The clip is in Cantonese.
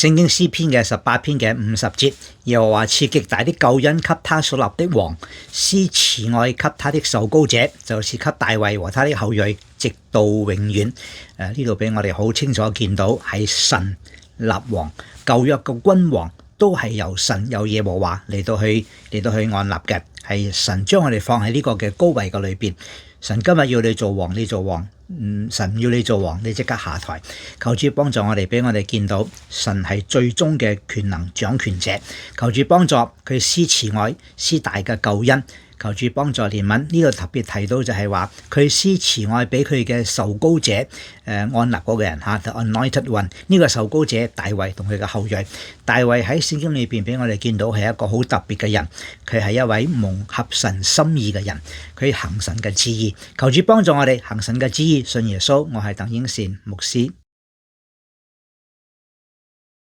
聖經詩篇嘅18篇嘅50節，又話賜極大的救恩給他所立的王，施慈愛給他的受膏者，就是給大衛和他的後裔，直到永遠。呢度俾我哋好清楚見到係神立王，舊約嘅君王都係由神由耶和華嚟到去按立嘅，係神將我哋放喺呢個嘅高位嘅裏邊。神今日要你做王，你做王。神要你做王，你即刻下台。求主幫助我哋，俾我哋見到神係最終嘅權能掌權者。求主幫助佢施慈愛，施大嘅救恩。求主幫助憐憫。呢個特別提到就係話佢施慈愛俾佢嘅受膏者，按立嗰個人吓 ，the anointed one。呢個受膏者大衛同佢嘅後裔。大衛喺聖經裏邊俾我哋見到係一個好特別嘅人，佢係一位蒙合神心意嘅人，佢行神嘅旨意。求主幫助我哋行神嘅旨意，信耶穌。我係鄧英善牧師。